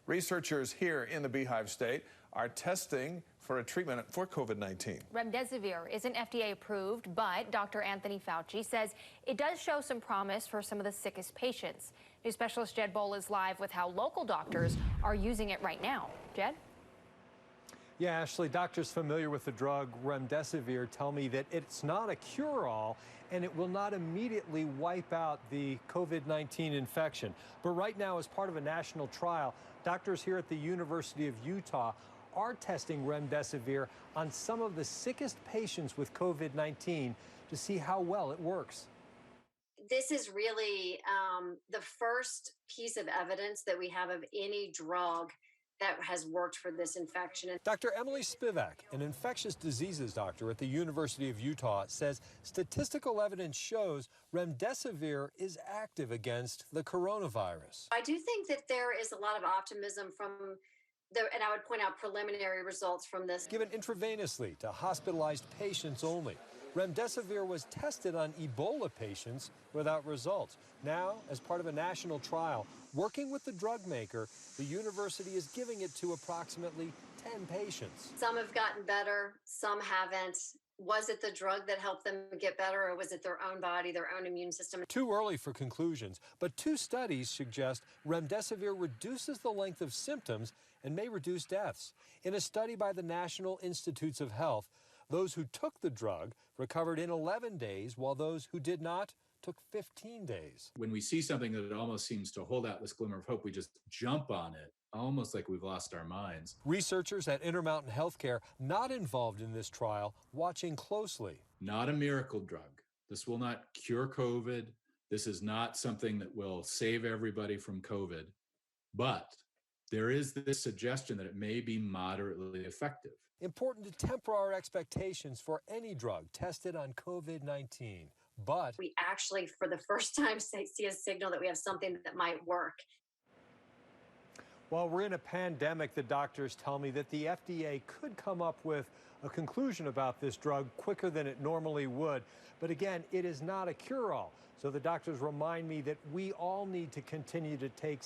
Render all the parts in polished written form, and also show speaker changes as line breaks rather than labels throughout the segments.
Researchers here in the Beehive State are testing for a treatment for COVID-19.
Remdesivir isn't FDA approved, but Dr. Anthony Fauci says it does show some promise for some of the sickest patients. News specialist Jed Bowl is live with how local doctors are using it right now. Jed?
Yeah, Ashley, doctors familiar with the drug Remdesivir tell me that it's not a cure-all and it will not immediately wipe out the COVID-19 infection. But right now, as part of a national trial, doctors here at the University of Utah are testing Remdesivir on some of the sickest patients with COVID-19 to see how well it works.
This is really the first piece of evidence that we have of any drug that has worked for this infection.
Dr. Emily Spivak, an infectious diseases doctor at the University of Utah, says statistical evidence shows Remdesivir is active against the coronavirus.
I do think that there is a lot of optimism from and I would point out preliminary results from this.
Given intravenously to hospitalized patients only. Remdesivir was tested on Ebola patients without results. Now, as part of a national trial, working with the drug maker, the university is giving it to approximately 10 patients.
Some have gotten better, some haven't. Was it the drug that helped them get better, or was it their own body, their own immune system?
Too early for conclusions, but 2 studies suggest Remdesivir reduces the length of symptoms and may reduce deaths. In a study by the National Institutes of Health, those who took the drug recovered in 11 days, while those who did not took 15 days.
When we see something that almost seems to hold out this glimmer of hope, we just jump on it, almost like we've lost our minds.
Researchers at Intermountain Healthcare, not involved in this trial, watching closely.
Not a miracle drug. This will not cure COVID. This is not something that will save everybody from COVID. But there is this suggestion that it may be moderately effective.
Important to temper our expectations for any drug tested on COVID-19. But
we actually, for the first time, see a signal that we have something that might work.
While we're in a pandemic, the doctors tell me that the FDA could come up with a conclusion about this drug quicker than it normally would. But again, it is not a cure-all. So the doctors remind me that we all need to continue to take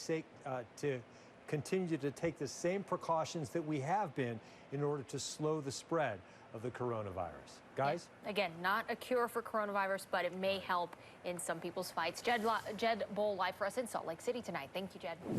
the same precautions that we have been in order to slow the spread of the coronavirus. Guys?
Yeah. Again, not a cure for coronavirus, but it may help in some people's fights. Jed Bowl live for us in Salt Lake City tonight. Thank you, Jed.